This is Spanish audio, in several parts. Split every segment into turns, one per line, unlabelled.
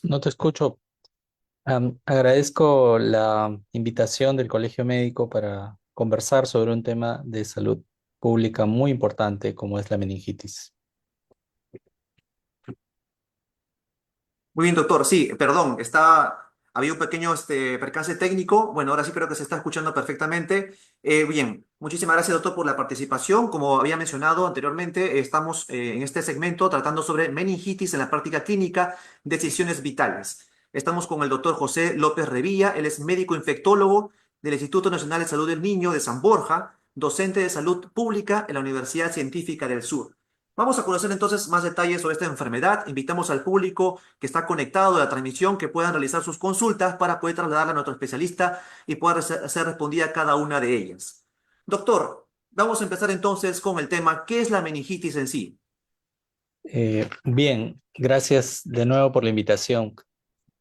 No te escucho. Agradezco la invitación del Colegio Médico para conversar sobre un tema de salud pública muy importante como es la meningitis.
Muy bien, doctor. Sí, perdón, había un pequeño percance técnico. Bueno, ahora sí creo que se está escuchando perfectamente. Bien, muchísimas gracias, doctor, por la participación. Como había mencionado anteriormente, estamos en este segmento tratando sobre meningitis en la práctica clínica, decisiones vitales. Estamos con el doctor José López Revilla. Él es médico infectólogo del Instituto Nacional de Salud del Niño de San Borja, docente de salud pública en la Universidad Científica del Sur. Vamos a conocer entonces más detalles sobre esta enfermedad. Invitamos al público que está conectado a la transmisión que puedan realizar sus consultas para poder trasladarla a nuestro especialista y poder ser respondida cada una de ellas. Doctor, vamos a empezar entonces con el tema, ¿qué es la meningitis en sí?
Bien, gracias de nuevo por la invitación.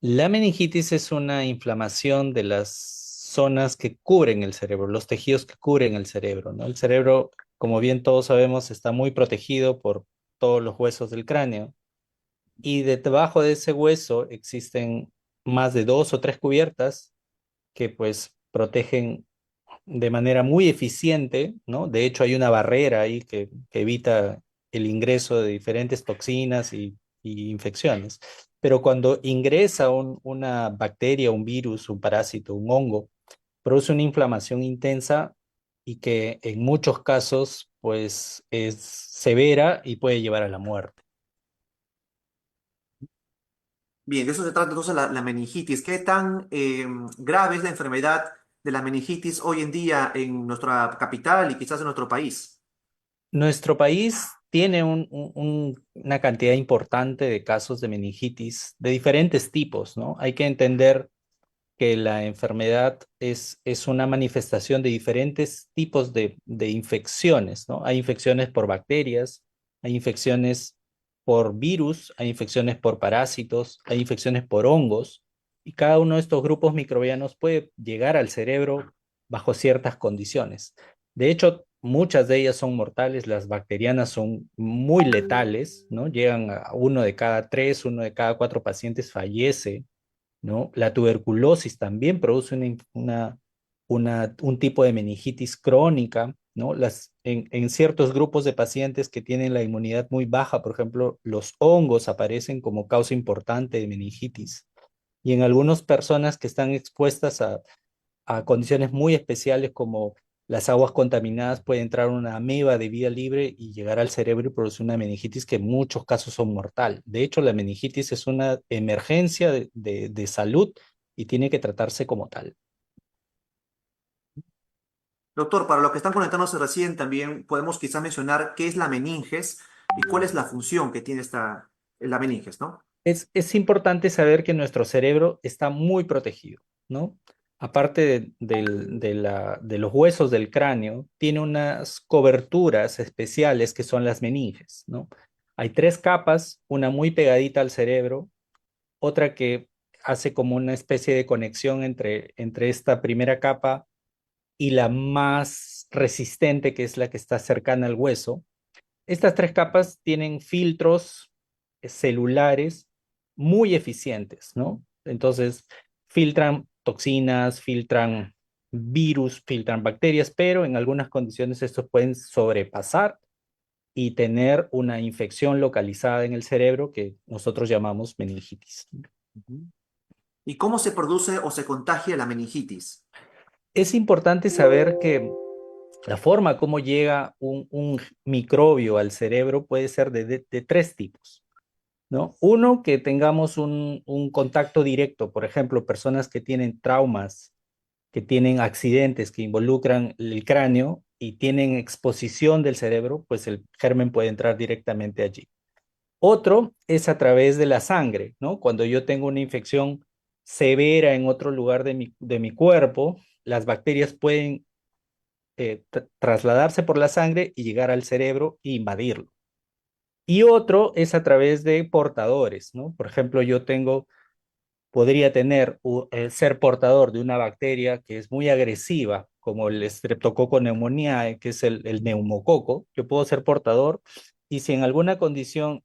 La meningitis es una inflamación de las zonas que cubren el cerebro, los tejidos que cubren el cerebro, ¿no? El cerebro, como bien todos sabemos, está muy protegido por todos los huesos del cráneo. Y debajo de ese hueso existen más de dos o tres cubiertas que pues protegen de manera muy eficiente, ¿no? De hecho, hay una barrera ahí que evita el ingreso de diferentes toxinas y infecciones. Pero cuando ingresa una bacteria, un virus, un parásito, un hongo, produce una inflamación intensa y que en muchos casos pues es severa y puede llevar a la muerte.
Bien, de eso se trata entonces la meningitis. ¿Qué tan grave es la enfermedad de la meningitis hoy en día en nuestra capital y quizás en nuestro país?
Nuestro país tiene una cantidad importante de casos de meningitis de diferentes tipos, ¿no? Hay que entender que la enfermedad es una manifestación de diferentes tipos de infecciones, ¿no? Hay infecciones por bacterias, hay infecciones por virus, hay infecciones por parásitos, hay infecciones por hongos, y cada uno de estos grupos microbianos puede llegar al cerebro bajo ciertas condiciones. De hecho, muchas de ellas son mortales, las bacterianas son muy letales, ¿no? Llegan a uno de cada tres, uno de cada cuatro pacientes fallece, ¿no? La tuberculosis también produce un tipo de meningitis crónica, ¿no? En ciertos grupos de pacientes que tienen la inmunidad muy baja, por ejemplo, los hongos aparecen como causa importante de meningitis. Y en algunas personas que están expuestas a condiciones muy especiales como las aguas contaminadas, puede entrar una ameba de vida libre y llegar al cerebro y producir una meningitis que en muchos casos son mortal. De hecho, la meningitis es una emergencia de salud y tiene que tratarse como tal.
Doctor, para los que están conectándose recién, también podemos quizás mencionar qué es la meninges y cuál es la función que tiene la meninges, ¿no?
Es importante saber que nuestro cerebro está muy protegido, ¿no? Aparte de los huesos del cráneo, tiene unas coberturas especiales que son las meninges, ¿no? Hay tres capas, una muy pegadita al cerebro, otra que hace como una especie de conexión entre esta primera capa y la más resistente, que es la que está cercana al hueso. Estas tres capas tienen filtros celulares muy eficientes, ¿no? Entonces, filtran toxinas, filtran virus, filtran bacterias, pero en algunas condiciones estos pueden sobrepasar y tener una infección localizada en el cerebro que nosotros llamamos meningitis.
Ujú. ¿Y cómo se produce o se contagia la meningitis?
Es importante saber que la forma como llega un microbio al cerebro puede ser de tres tipos, ¿no? Uno, que tengamos un contacto directo, por ejemplo, personas que tienen traumas, que tienen accidentes que involucran el cráneo y tienen exposición del cerebro, pues el germen puede entrar directamente allí. Otro es a través de la sangre, ¿no? Cuando yo tengo una infección severa en otro lugar de mi cuerpo, las bacterias pueden trasladarse por la sangre y llegar al cerebro e invadirlo. Y otro es a través de portadores, ¿no? Por ejemplo, podría ser portador de una bacteria que es muy agresiva, como el Streptococcus pneumoniae, que es el neumococo. Yo puedo ser portador y si en alguna condición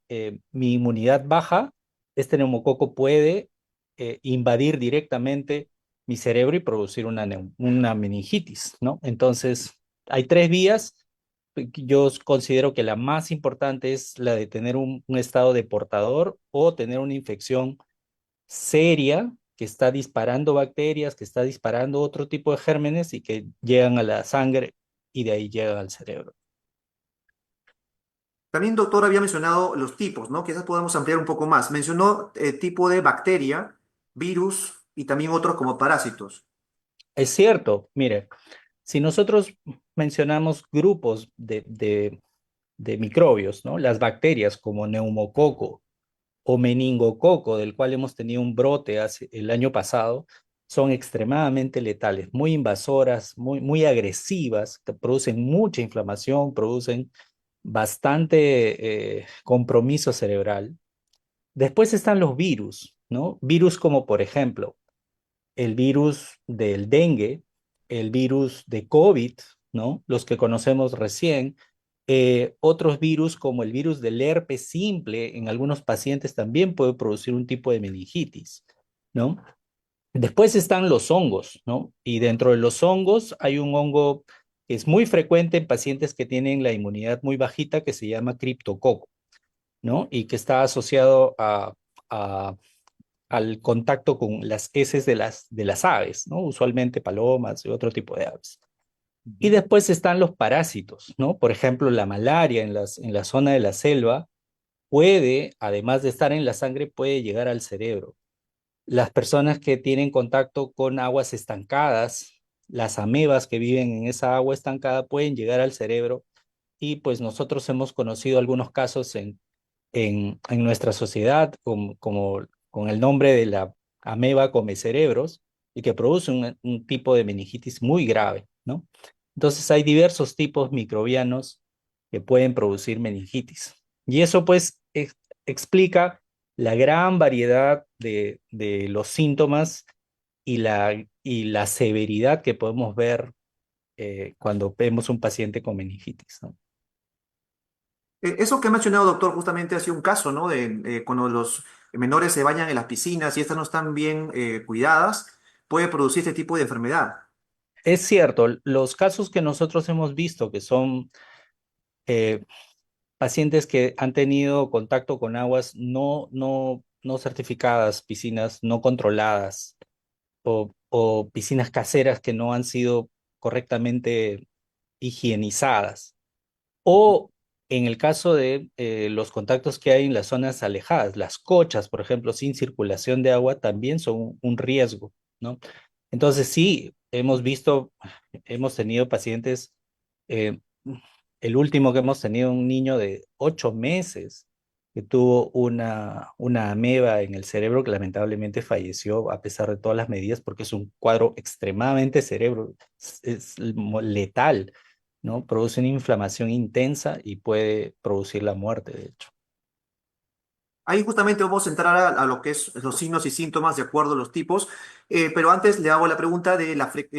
mi inmunidad baja, este neumococo puede invadir directamente mi cerebro y producir una meningitis, ¿no? Entonces, hay tres vías. Yo considero que la más importante es la de tener un estado de portador o tener una infección seria que está disparando bacterias, que está disparando otro tipo de gérmenes y que llegan a la sangre y de ahí llegan al cerebro.
También, doctor, había mencionado los tipos, ¿no? Quizás podamos ampliar un poco más. Mencionó tipo de bacteria, virus y también otros como parásitos.
Es cierto, mire, si nosotros mencionamos grupos de microbios, ¿no? Las bacterias como neumococo o meningococo, del cual hemos tenido un brote el año pasado, son extremadamente letales, muy invasoras, muy agresivas, que producen mucha inflamación, producen bastante compromiso cerebral. Después están los virus, ¿no? Virus como por ejemplo el virus del dengue, el virus de COVID, ¿no? Los que conocemos recién, otros virus como el virus del herpes simple en algunos pacientes también puede producir un tipo de meningitis, ¿no? Después están los hongos, ¿no? Y dentro de los hongos hay un hongo que es muy frecuente en pacientes que tienen la inmunidad muy bajita que se llama criptococo, ¿no? Y que está asociado a al contacto con las heces de las aves, ¿no? Usualmente palomas y otro tipo de aves. Y
Ujú.
después están los parásitos, ¿no? Por ejemplo, la malaria en la zona de la selva puede, además de estar en la sangre, puede llegar al cerebro. Las personas que tienen contacto con aguas estancadas, las amebas que viven en esa agua estancada pueden llegar al cerebro y pues nosotros hemos conocido algunos casos en nuestra sociedad como con el nombre de la ameba come cerebros y que produce un tipo de meningitis muy grave, ¿no? Entonces hay diversos tipos microbianos que pueden producir meningitis. Y eso pues explica la gran variedad de los síntomas y la severidad que podemos ver cuando vemos un paciente con meningitis, ¿no?
Eso que ha mencionado, doctor, justamente ha sido un caso, ¿no? De cuando los menores se bañan en las piscinas y estas no están bien cuidadas, puede producir este tipo de enfermedad.
Es cierto, los casos que nosotros hemos visto, que son eh, pacientes que han tenido contacto con aguas no certificadas, piscinas no controladas o piscinas caseras que no han sido correctamente higienizadas. O en el caso de los contactos que hay en las zonas alejadas, las cochas, por ejemplo, sin circulación de agua, también son un riesgo, ¿no? Entonces sí, hemos tenido pacientes, eh, el último que hemos tenido, un niño de 8 meses que tuvo una ameba en el cerebro que lamentablemente falleció a pesar de todas las medidas porque es un cuadro extremadamente cerebro, es letal, ¿no? Produce una inflamación intensa y puede producir la muerte, de hecho.
Ahí justamente vamos a entrar a lo que es los signos y síntomas de acuerdo a los tipos, pero antes le hago la pregunta de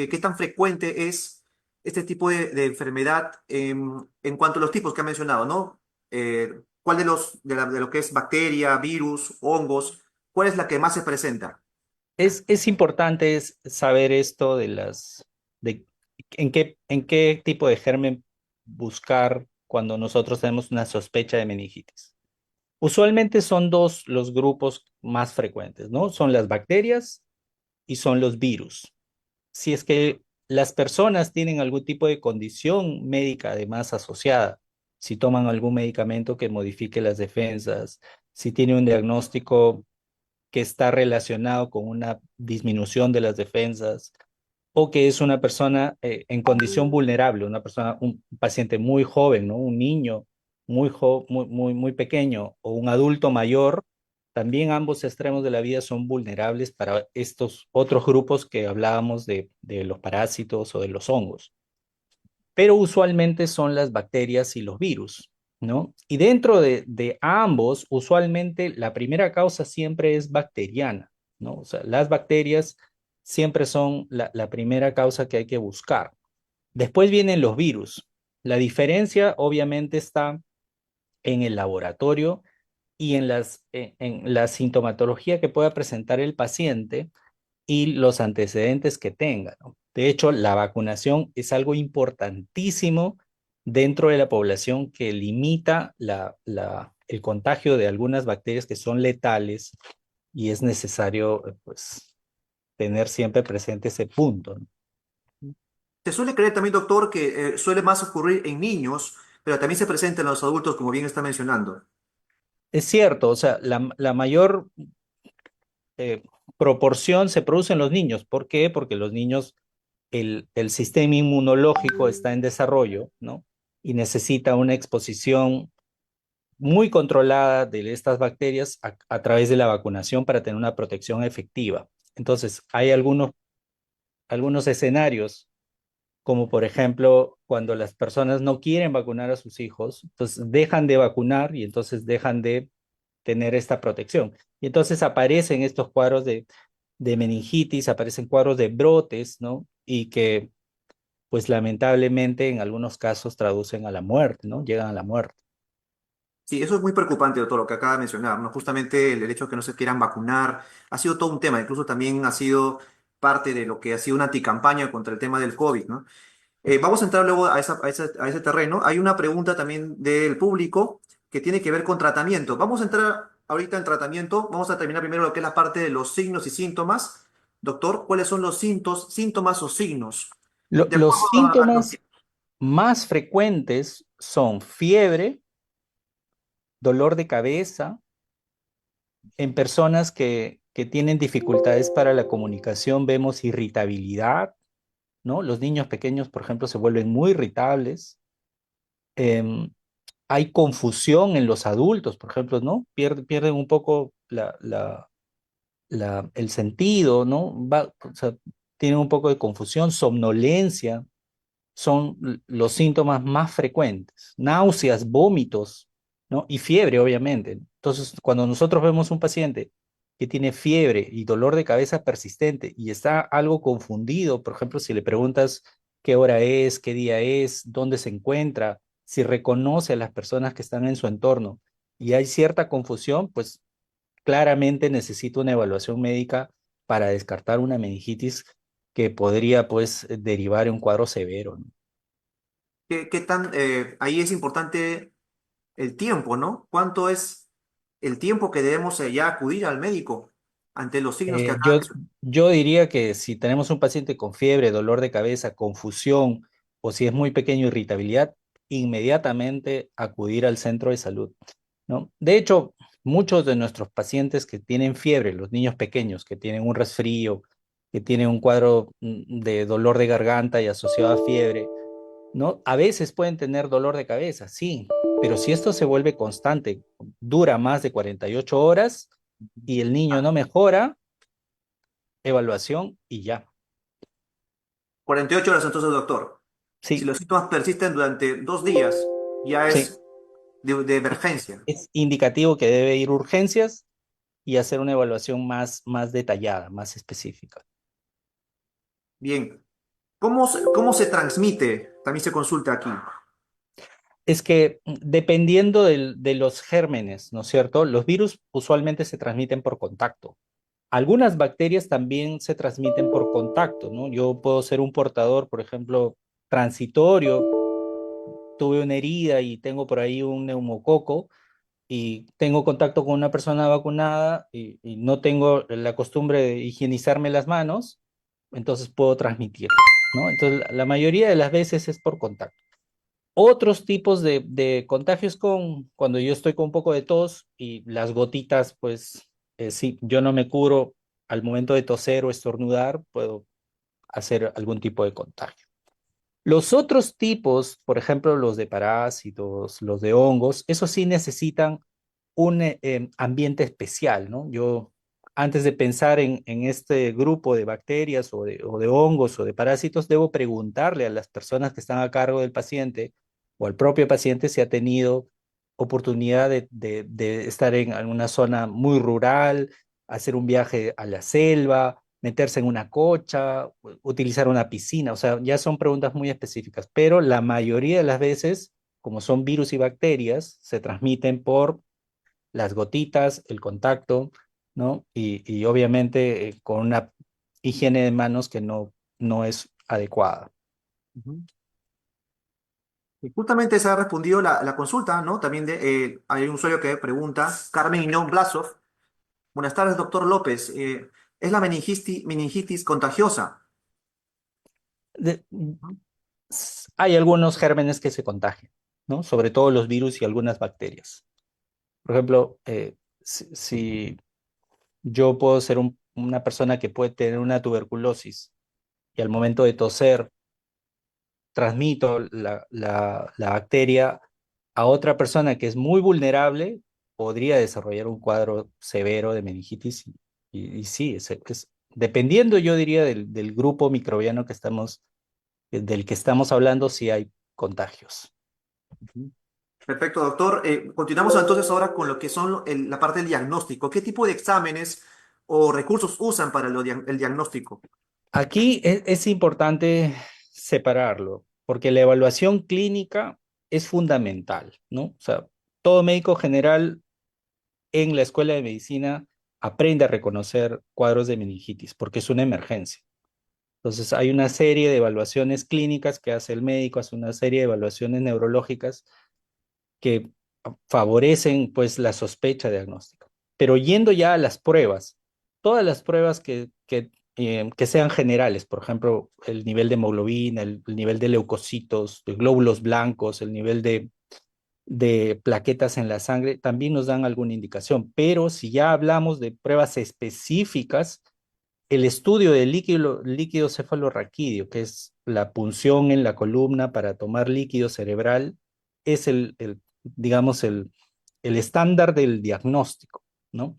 qué tan frecuente es este tipo de enfermedad en cuanto a los tipos que ha mencionado, ¿no? ¿Cuál de lo que es bacteria, virus, hongos, cuál es la que más se presenta?
Es importante saber esto de en qué tipo de germen buscar cuando nosotros tenemos una sospecha de meningitis. Usualmente son dos los grupos más frecuentes, ¿no? Son las bacterias y son los virus. Si es que las personas tienen algún tipo de condición médica además asociada, si toman algún medicamento que modifique las defensas, si tiene un diagnóstico que está relacionado con una disminución de las defensas o que es una persona en condición vulnerable, una persona, un paciente muy joven, ¿no? Un niño muy pequeño o un adulto mayor, también ambos extremos de la vida son vulnerables para estos otros grupos que hablábamos de los parásitos o de los hongos, pero usualmente son las bacterias y los virus, ¿no? Y dentro de ambos, usualmente la primera causa siempre es bacteriana, ¿no? O sea, las bacterias siempre son la primera causa que hay que buscar. Después vienen los virus. La diferencia obviamente está en el laboratorio y en la sintomatología que pueda presentar el paciente y los antecedentes que tenga, ¿no? De hecho, la vacunación es algo importantísimo dentro de la población que limita el contagio de algunas bacterias que son letales y es necesario, pues, tener siempre presente ese punto, ¿no?
Se suele creer también, doctor, que suele más ocurrir en niños, pero también se presenta en los adultos, como bien está mencionando.
Es cierto, o sea, la mayor eh, proporción se produce en los niños. ¿Por qué? Porque los niños, el sistema inmunológico está en desarrollo, ¿no? Y necesita una exposición muy controlada de estas bacterias a través de la vacunación para tener una protección efectiva. Entonces, hay algunos escenarios, como por ejemplo, cuando las personas no quieren vacunar a sus hijos, entonces dejan de vacunar y entonces dejan de tener esta protección. Y entonces aparecen estos cuadros de meningitis, aparecen cuadros de brotes, ¿no? Y que, pues lamentablemente, en algunos casos traducen a la muerte, ¿no? Llegan a la muerte.
Sí, eso es muy preocupante, doctor, lo que acaba de mencionar, ¿no? Justamente el hecho de que no se quieran vacunar ha sido todo un tema, incluso también ha sido parte de lo que ha sido una anticampaña contra el tema del COVID, ¿no? Vamos a entrar luego a ese terreno. Hay una pregunta también del público que tiene que ver con tratamiento. Vamos a entrar ahorita en tratamiento. Vamos a terminar primero lo que es la parte de los signos y síntomas. Doctor, ¿cuáles son los síntomas o signos? De
Los
acuerdo a lo
síntomas
que...
más frecuentes son fiebre, dolor de cabeza, en personas que tienen dificultades para la comunicación vemos irritabilidad, ¿no? Los niños pequeños, por ejemplo, se vuelven muy irritables. Em, Hay confusión en los adultos, por ejemplo, ¿no? Pierden un poco el sentido, ¿no? O sea, tienen un poco de confusión, somnolencia, son los síntomas más frecuentes. Náuseas, vómitos, ¿no? Y fiebre, obviamente. Entonces, cuando nosotros vemos un paciente que tiene fiebre y dolor de cabeza persistente y está algo confundido, por ejemplo, si le preguntas qué hora es, qué día es, dónde se encuentra, si reconoce a las personas que están en su entorno y hay cierta confusión, pues claramente necesita una evaluación médica para descartar una meningitis que podría, pues, derivar en un cuadro severo, ¿no?
qué tan, ahí es importante el tiempo, ¿no? ¿Cuánto es el tiempo que debemos ya acudir al médico ante los signos que
Eh,
acaba
yo,
de mencionar?
yo diría que si tenemos un paciente con fiebre, dolor de cabeza, confusión o si es muy pequeño, irritabilidad, inmediatamente acudir al centro de salud, ¿no? De hecho, muchos de nuestros pacientes que tienen fiebre, los niños pequeños que tienen un resfrío, que tienen un cuadro de dolor de garganta y asociado a fiebre, ¿no? A veces pueden tener dolor de cabeza, sí, pero si esto se vuelve constante, dura más de 48 horas y el niño no mejora, evaluación y ya.
48 horas entonces, doctor. Si
Sí,
los síntomas persisten durante 2 días, ya
sí.
es de emergencia.
Es indicativo que debe ir a urgencias y hacer una evaluación más detallada, más específica.
Bien. Cómo se transmite? También se consulta aquí.
Es que dependiendo de los gérmenes, ¿no es cierto? Los virus usualmente se transmiten por contacto. Algunas bacterias también se transmiten por contacto, ¿no? Yo puedo ser un portador, por ejemplo, transitorio, tuve una herida y tengo por ahí un neumococo y tengo contacto con una persona vacunada y no tengo la costumbre de higienizarme las manos, entonces puedo transmitirlo, ¿no? Entonces, la mayoría de las veces es por contacto. Otros tipos de contagios cuando yo estoy con un poco de tos y las gotitas, pues sí, yo no me curo al momento de toser o estornudar, puedo hacer algún tipo de contagio. Los otros tipos, por ejemplo, los de parásitos, los de hongos, esos sí necesitan un ambiente especial, ¿no? Yo, antes de pensar en este grupo de bacterias o de hongos o de parásitos, debo preguntarle a las personas que están a cargo del paciente o al propio paciente si ha tenido oportunidad de estar en una zona muy rural, hacer un viaje a la selva, meterse en una cocha, utilizar una piscina, o sea, ya son preguntas muy específicas, pero la mayoría de las veces, como son virus y bacterias, se transmiten por las gotitas, el contacto, ¿no? Y obviamente con una higiene de manos que no es adecuada.
Ujú. Y justamente se ha respondido la consulta, ¿no? También hay un usuario que pregunta, Carmen Inón Blasov. Buenas tardes, doctor López. ¿Es la meningitis contagiosa?
De- Hay algunos gérmenes que se contagian, ¿no? Sobre todo los virus y algunas bacterias. Por ejemplo, si yo puedo ser una persona que puede tener una tuberculosis y al momento de toser transmito la bacteria a otra persona que es muy vulnerable, podría desarrollar un cuadro severo de meningitis. Y sí, dependiendo, yo diría, del grupo microbiano del que estamos hablando, si hay contagios.
Ujú. Perfecto, doctor. Continuamos entonces ahora con lo que son la parte del diagnóstico. ¿Qué tipo de exámenes o recursos usan para el diagnóstico?
Aquí es importante separarlo, porque la evaluación clínica es fundamental, ¿no? O sea, todo médico general en la escuela de medicina aprende a reconocer cuadros de meningitis, porque es una emergencia. Entonces, hay una serie de evaluaciones clínicas que hace el médico, hace una serie de evaluaciones neurológicas que favorecen, pues, la sospecha diagnóstica. Pero yendo ya a las pruebas, todas las pruebas que sean generales, por ejemplo, el nivel de hemoglobina, el nivel de leucocitos, de glóbulos blancos, el nivel de plaquetas en la sangre, también nos dan alguna indicación. Pero si ya hablamos de pruebas específicas, el estudio del líquido cefalorraquídeo, que es la punción en la columna para tomar líquido cerebral, es digamos, el estándar del diagnóstico, ¿no?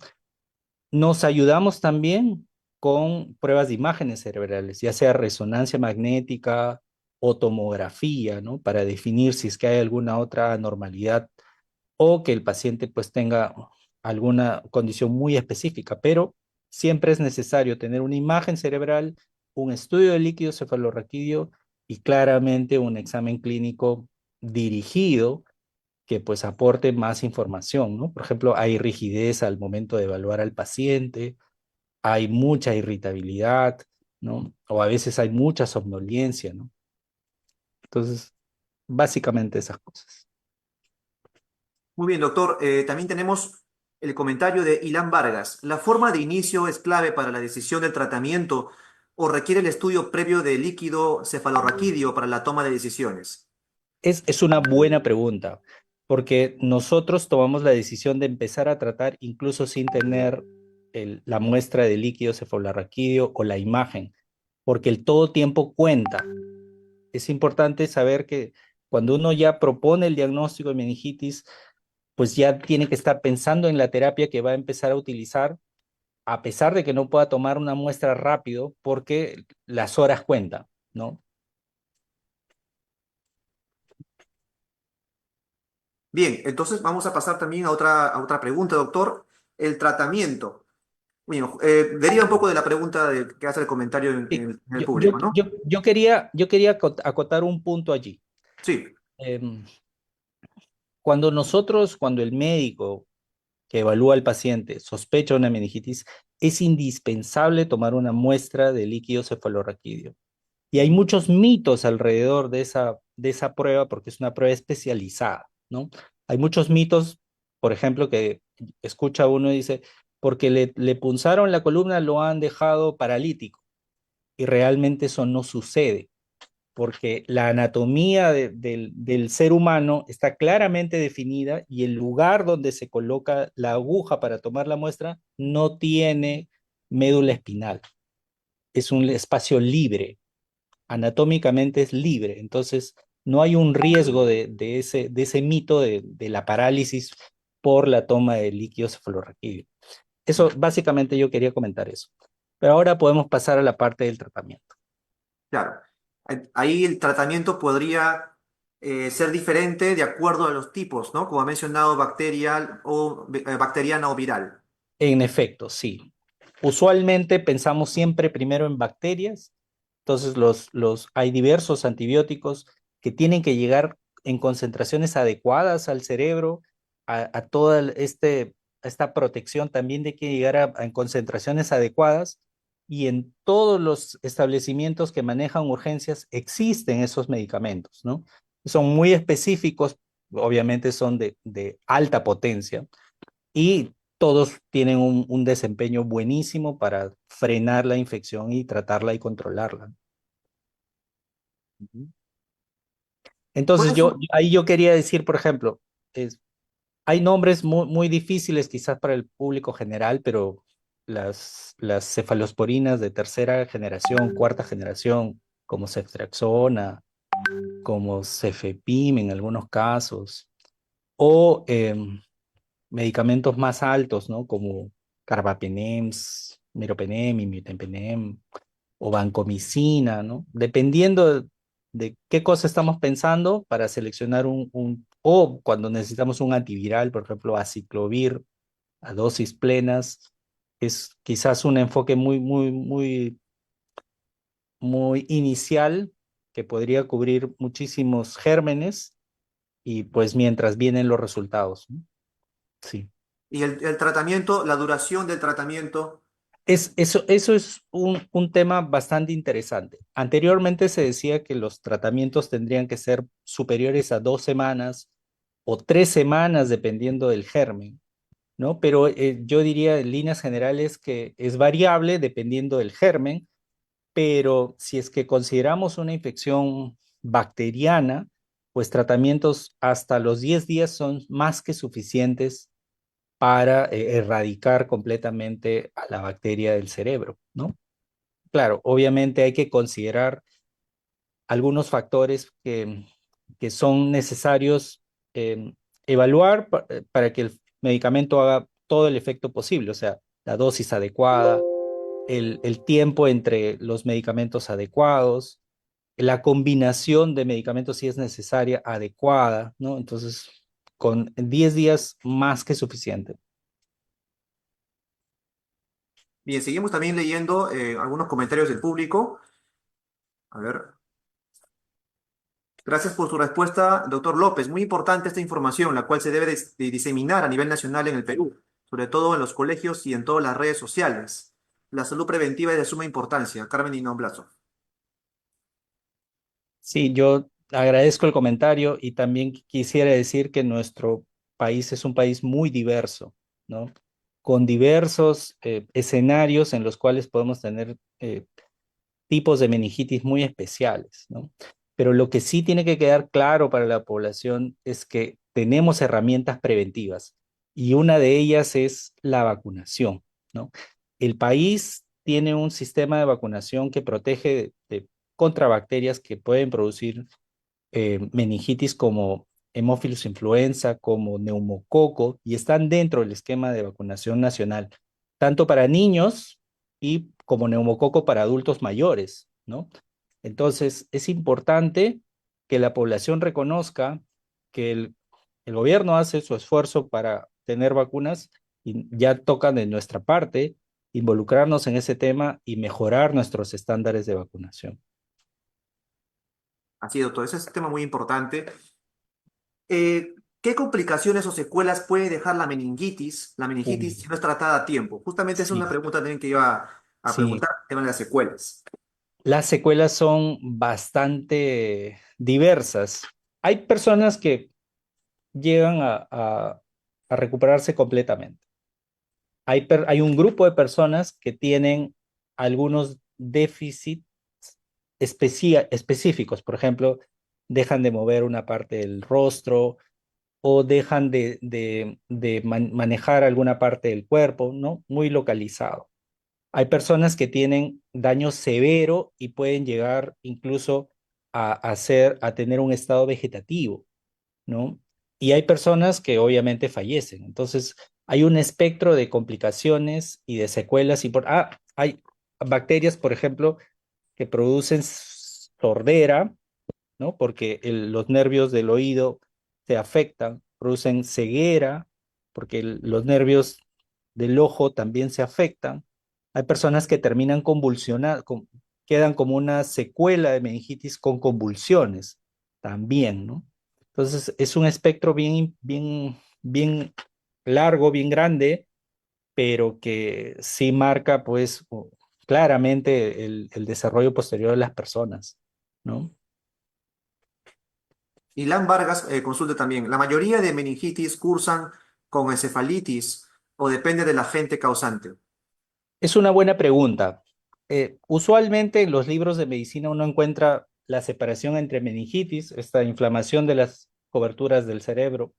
Nos ayudamos también con pruebas de imágenes cerebrales, ya sea resonancia magnética o tomografía, ¿no? Para definir si es que hay alguna otra anormalidad o que el paciente pues tenga alguna condición muy específica, pero siempre es necesario tener una imagen cerebral, un estudio de líquido cefalorraquídeo y claramente un examen clínico dirigido que pues aporte más información, ¿no? Por ejemplo, hay rigidez al momento de evaluar al paciente, hay mucha irritabilidad, ¿no? O a veces hay mucha somnolencia, ¿no? Entonces, básicamente esas cosas.
Muy bien, doctor. También tenemos el comentario de Ilan Vargas. ¿La forma de inicio es clave para la decisión del tratamiento o requiere el estudio previo de líquido cefalorraquídeo para la toma de decisiones?
Es una buena pregunta, porque nosotros tomamos la decisión de empezar a tratar incluso sin tener la muestra de líquido cefalorraquídeo o la imagen, porque el todo tiempo cuenta. Es importante saber que cuando uno ya propone el diagnóstico de meningitis, pues ya tiene que estar pensando en la terapia que va a empezar a utilizar, a pesar de que no pueda tomar una muestra rápido, porque las horas cuentan, ¿no?
Bien, entonces vamos a pasar también a otra pregunta, doctor. El tratamiento. Bueno, deriva un poco de la pregunta que hace el comentario
Sí,
en el público, ¿no?
yo quería acotar un punto allí.
Sí.
Em, cuando el médico que evalúa al paciente sospecha una meningitis, es indispensable tomar una muestra de líquido cefalorraquídeo. Y hay muchos mitos alrededor de esa prueba porque es una prueba especializada, ¿no? Hay muchos mitos, por ejemplo, que escucha uno y dice, porque le punzaron la columna, lo han dejado paralítico. Y realmente eso no sucede porque la anatomía del ser humano está claramente definida y el lugar donde se coloca la aguja para tomar la muestra no tiene médula espinal. Es un espacio libre, anatómicamente es libre, entonces no hay un riesgo de ese mito de la parálisis por la toma de líquido cefalorraquídeo. Eso, básicamente yo quería comentar eso. Pero ahora podemos pasar a la parte del tratamiento.
Claro. Ahí el tratamiento podría ser diferente de acuerdo a los tipos, ¿no? Como ha mencionado, bacterial o bacteriana o viral.
En efecto, sí. Usualmente pensamos siempre primero en bacterias, entonces hay diversos antibióticos que tienen que llegar en concentraciones adecuadas al cerebro, a todo este esta protección también tiene que llegar a concentraciones adecuadas y en todos los establecimientos que manejan urgencias existen esos medicamentos, ¿no? Son muy específicos, obviamente son de alta potencia y todos tienen un desempeño buenísimo para frenar la infección y tratarla y controlarla.
Ujú.
Entonces
¿Cuáles
yo
son?
ahí yo quería decir, por ejemplo, hay nombres muy difíciles quizás para el público general, pero las cefalosporinas de tercera generación, cuarta generación, como ceftriaxona, como cefepime en algunos casos, o medicamentos más altos, ¿no? Como carbapenems, meropenem, imipenem, o vancomicina, ¿no? Dependiendo de qué cosa estamos pensando para seleccionar o cuando necesitamos un antiviral, por ejemplo, aciclovir a dosis plenas, es quizás un enfoque muy inicial que podría cubrir muchísimos gérmenes y pues mientras vienen los resultados, ¿no? Sí.
Y el tratamiento, la duración del tratamiento.
Eso es un tema bastante interesante. Anteriormente se decía que los tratamientos tendrían que ser superiores a 2 semanas o 3 semanas, dependiendo del germen, ¿no? Pero yo diría en líneas generales que es variable dependiendo del germen, pero si es que consideramos una infección bacteriana, pues tratamientos hasta los 10 días son más que suficientes para erradicar completamente a la bacteria del cerebro, ¿no? Claro, obviamente hay que considerar algunos factores que son necesarios evaluar para que el medicamento haga todo el efecto posible, o sea, la dosis adecuada, el tiempo entre los medicamentos adecuados, la combinación de medicamentos si es necesaria, adecuada, ¿no? Entonces, con 10 días más que suficiente.
Bien, seguimos también leyendo algunos comentarios del público. A ver. Gracias por su respuesta, doctor López. Muy importante esta información, la cual se debe de diseminar a nivel nacional en el Perú, sobre todo en los colegios y en todas las redes sociales. La salud preventiva es de suma importancia. Carmen Inón Blasco.
Sí, yo agradezco el comentario y también quisiera decir que nuestro país es un país muy diverso, ¿no? Con diversos escenarios en los cuales podemos tener tipos de meningitis muy especiales, ¿no? Pero lo que sí tiene que quedar claro para la población es que tenemos herramientas preventivas y una de ellas es la vacunación, ¿no? El país tiene un sistema de vacunación que protege contra bacterias que pueden producir meningitis como Haemophilus influenza, como neumococo, y están dentro del esquema de vacunación nacional, tanto para niños y como neumococo para adultos mayores, ¿no? Entonces, es importante que la población reconozca que el gobierno hace su esfuerzo para tener vacunas y ya toca de nuestra parte involucrarnos en ese tema y mejorar nuestros estándares de vacunación.
Así, doctor, ese es un tema muy importante. ¿Qué complicaciones o secuelas puede dejar la meningitis
Uy,
si no es tratada a tiempo? Justamente es una
sí,
pregunta también que iba a
sí.
preguntar, el tema de las secuelas.
Las secuelas son bastante diversas. Hay personas que llegan a recuperarse completamente. Hay un grupo de personas que tienen algunos déficits específicos. Por ejemplo, dejan de mover una parte del rostro o dejan de manejar alguna parte del cuerpo, ¿no? Muy localizado. Hay personas que tienen daño severo y pueden llegar incluso a tener un estado vegetativo, ¿no? Y hay personas que obviamente fallecen. Entonces, hay un espectro de complicaciones y de secuelas. Hay bacterias, por ejemplo, que producen sordera, ¿no? Porque los nervios del oído se afectan, producen ceguera, porque los nervios del ojo también se afectan. Hay personas que terminan convulsionadas, quedan como una secuela de meningitis con convulsiones también, ¿no? Entonces, es un espectro bien largo, bien grande, pero que sí marca pues claramente el desarrollo posterior de las personas, ¿no?
Y Lan Vargas consulta también, ¿la mayoría de meningitis cursan con encefalitis o depende del agente causante?
Es una buena pregunta. Usualmente en los libros de medicina uno encuentra la separación entre meningitis, esta inflamación de las coberturas del cerebro,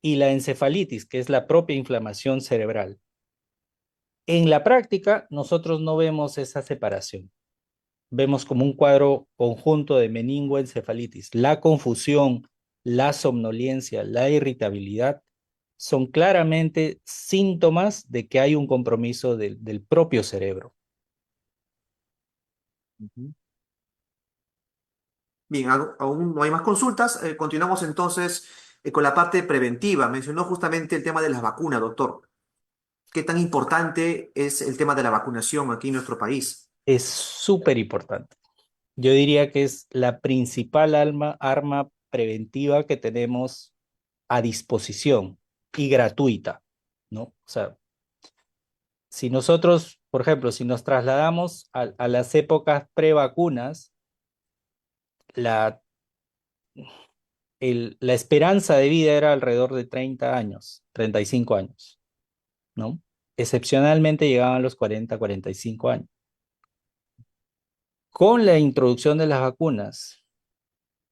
y la encefalitis, que es la propia inflamación cerebral. En la práctica, nosotros no vemos esa separación. Vemos como un cuadro conjunto de meningoencefalitis. La confusión, la somnolencia, la irritabilidad son claramente síntomas de que hay un compromiso del propio cerebro.
Ujú. Bien, aún no hay más consultas. Continuamos entonces con la parte preventiva. Mencionó justamente el tema de las vacunas, doctor. ¿Qué tan importante es el tema de la vacunación aquí en nuestro país?
Es súper importante. Yo diría que es la principal arma preventiva que tenemos a disposición y gratuita, ¿no? O sea, si nosotros, por ejemplo, si nos trasladamos a las épocas prevacunas, la, la esperanza de vida era alrededor de 30 años, 35 años, ¿no? Excepcionalmente llegaban los 40, 45 años. Con la introducción de las vacunas,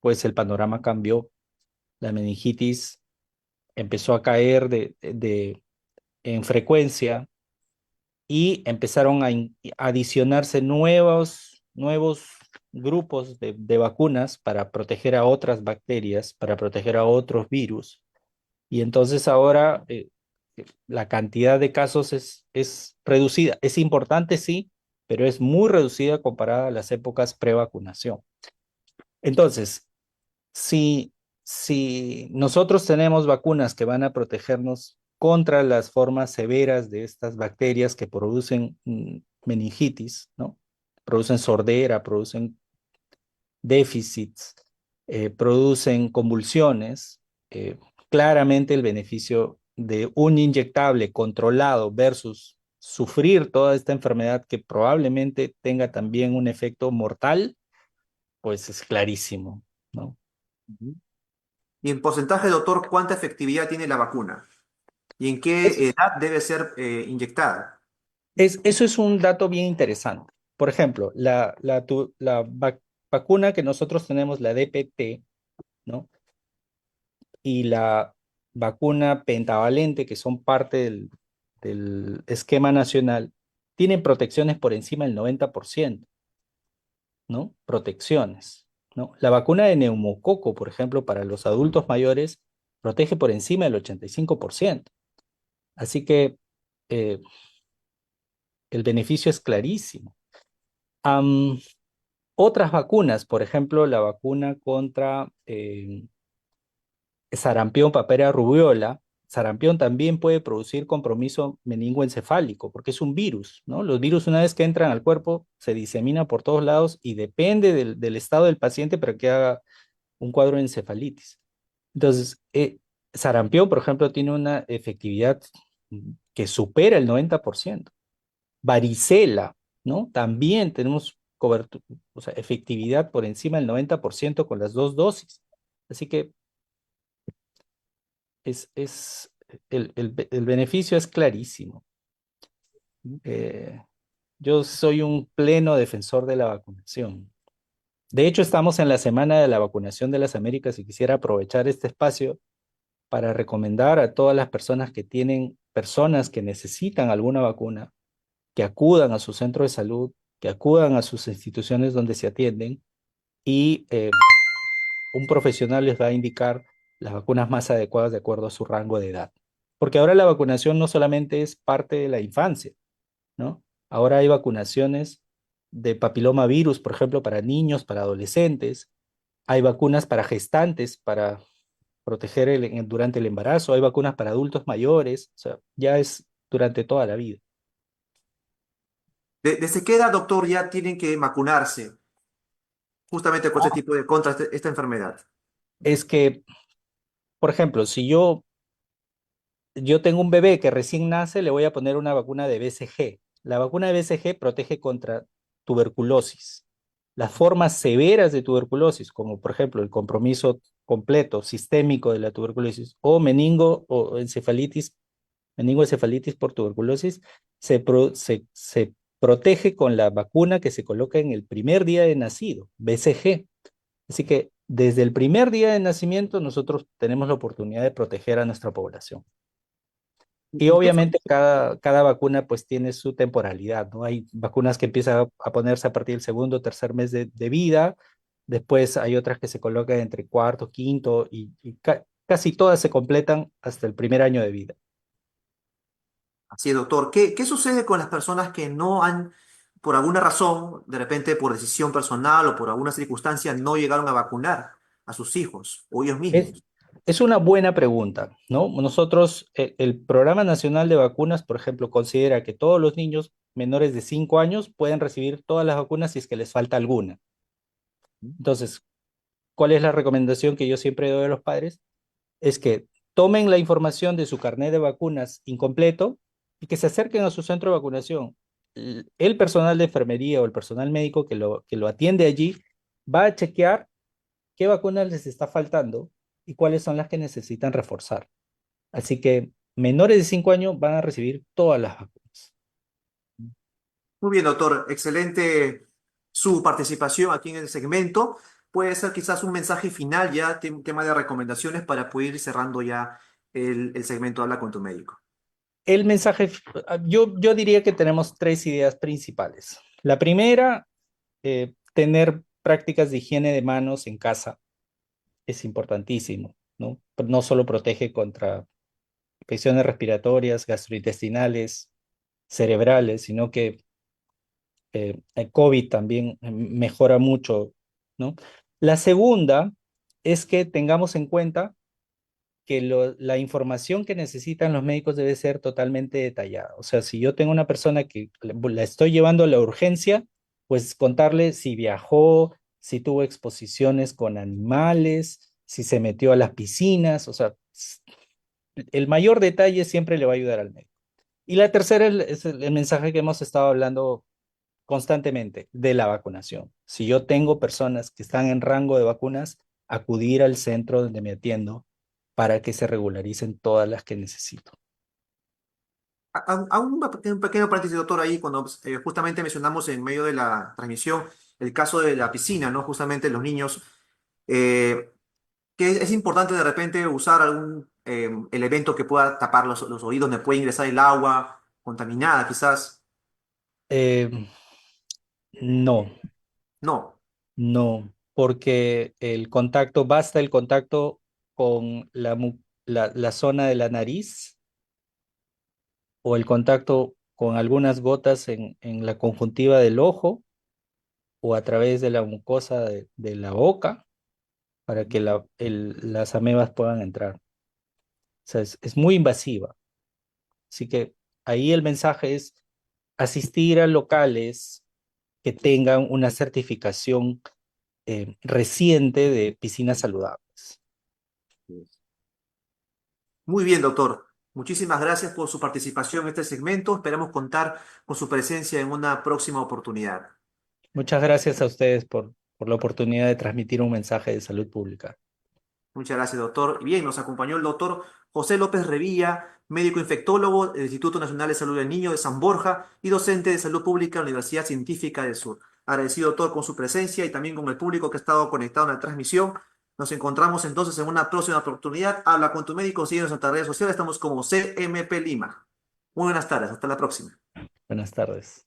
pues el panorama cambió. La meningitis empezó a caer en frecuencia y empezaron a adicionarse nuevos grupos de vacunas para proteger a otras bacterias, para proteger a otros virus. Y entonces ahora la cantidad de casos es reducida. Es importante, sí, pero es muy reducida comparada a las épocas pre-vacunación. Entonces, si, si nosotros tenemos vacunas que van a protegernos contra las formas severas de estas bacterias que producen meningitis, ¿no? Producen sordera, producen déficits, producen convulsiones, claramente el beneficio de un inyectable controlado versus sufrir toda esta enfermedad que probablemente tenga también un efecto mortal, pues es clarísimo, ¿no?
Ujú. Y en porcentaje, doctor, ¿cuánta efectividad tiene la vacuna? ¿Y en qué edad debe ser inyectada?
Eso es un dato bien interesante. Por ejemplo, vacuna que nosotros tenemos, la DPT, ¿no? Y la vacuna pentavalente, que son parte del esquema nacional, tienen protecciones por encima del 90%, ¿no? Protecciones, ¿no? La vacuna de neumococo, por ejemplo, para los adultos mayores, protege por encima del 85%. Así que eh, el beneficio es clarísimo. Am, Otras vacunas, por ejemplo, la vacuna contra sarampión, papera, rubiola, sarampión también puede producir compromiso meningoencefálico, porque es un virus, ¿no? Los virus una vez que entran al cuerpo se diseminan por todos lados y depende del estado del paciente para que haga un cuadro de encefalitis. Entonces, sarampión, por ejemplo, tiene una efectividad que supera el 90%. Varicela, ¿no? También tenemos cobertura, o sea, efectividad por encima del 90% con las dos dosis. Así que el beneficio es clarísimo. Eh, yo soy un pleno defensor de la vacunación. De hecho, estamos en la semana de la vacunación de las Américas y quisiera aprovechar este espacio para recomendar a todas las personas que tienen personas que necesitan alguna vacuna, que acudan a su centro de salud, que acudan a sus instituciones donde se atienden y un profesional les va a indicar las vacunas más adecuadas de acuerdo a su rango de edad. Porque ahora la vacunación no solamente es parte de la infancia, ¿no? Ahora hay vacunaciones de papilomavirus, por ejemplo, para niños, para adolescentes. Hay vacunas para gestantes, para proteger durante el embarazo. Hay vacunas para adultos mayores. O sea, ya es durante toda la vida.
¿Desde qué edad, doctor, ya tienen que vacunarse justamente con este tipo de contra esta enfermedad?
Es que, por ejemplo, si yo yo tengo un bebé que recién nace, le voy a poner una vacuna de BCG. La vacuna de BCG protege contra tuberculosis. Las formas severas de tuberculosis, como por ejemplo el compromiso completo sistémico de la tuberculosis o meningo o encefalitis, meningoencefalitis por tuberculosis, se protege con la vacuna que se coloca en el primer día de nacido, BCG. Así que desde el primer día de nacimiento nosotros tenemos la oportunidad de proteger a nuestra población. Y
Incluso,
obviamente cada vacuna pues tiene su temporalidad, ¿no? Hay vacunas que empiezan a ponerse a partir del segundo o tercer mes de vida, después hay otras que se colocan entre cuarto, quinto y casi todas se completan hasta el primer año de vida.
así es, doctor. ¿Qué sucede con las personas que no han, por alguna razón, de repente por decisión personal o por alguna circunstancia, no llegaron a vacunar a sus hijos o ellos
Es,
mismos?
es una buena pregunta, ¿no? Nosotros, el Programa Nacional de Vacunas, por ejemplo, considera que todos los niños menores de 5 años pueden recibir todas las vacunas si es que les falta alguna. Entonces, ¿cuál es la recomendación que yo siempre doy a los padres? Es que tomen la información de su carnet de vacunas incompleto y que se acerquen a su centro de vacunación. El personal de enfermería o el personal médico que lo atiende allí va a chequear qué vacunas les está faltando y cuáles son las que necesitan reforzar. Así que menores de 5 años van a recibir todas las vacunas.
Muy bien, doctor. Excelente su participación aquí en el segmento. Puede ser quizás un mensaje final ya, tema de recomendaciones para poder ir cerrando ya el segmento Habla con tu médico.
El mensaje, yo diría que tenemos tres ideas principales. La primera, tener prácticas de higiene de manos en casa es importantísimo, ¿no? No solo protege contra infecciones respiratorias, gastrointestinales, cerebrales, sino que el COVID también mejora mucho, ¿no? La segunda es que tengamos en cuenta que la información que necesitan los médicos debe ser totalmente detallada. O sea, si yo tengo una persona que la estoy llevando a la urgencia, pues contarle si viajó, si tuvo exposiciones con animales, si se metió a las piscinas, o sea, el mayor detalle siempre le va a ayudar al médico. Y la tercera es el mensaje que hemos estado hablando constantemente de la vacunación. Si yo tengo personas que están en rango de vacunas, acudir al centro donde me atiendo para que se regularicen todas las que necesito.
Un pequeño paréntesis, doctor, ahí cuando justamente mencionamos en medio de la transmisión el caso de la piscina, ¿no? Justamente los niños, eh, que es importante de repente usar algún elemento que pueda tapar los oídos, donde puede ingresar el agua contaminada, quizás.
Eh, no,
No.
no, porque basta el contacto con la zona de la nariz o el contacto con algunas gotas en la conjuntiva del ojo o a través de la mucosa de la boca para que las amebas puedan entrar. O sea, es muy invasiva. Así que ahí el mensaje es asistir a locales que tengan una certificación reciente de piscinas saludables.
Muy bien, doctor. Muchísimas gracias por su participación en este segmento. Esperamos contar con su presencia en una próxima oportunidad.
Muchas gracias a ustedes por la oportunidad de transmitir un mensaje de salud pública.
Muchas gracias, doctor. Y bien, nos acompañó el doctor José López Revilla, médico infectólogo del Instituto Nacional de Salud del Niño de San Borja y docente de salud pública en la Universidad Científica del Sur. Agradecido, doctor, con su presencia y también con el público que ha estado conectado en la transmisión. Nos encontramos entonces en una próxima oportunidad. Habla con tu médico, síguenos en nuestras redes sociales. Estamos como CMP Lima. Muy buenas tardes, hasta la próxima.
Buenas tardes.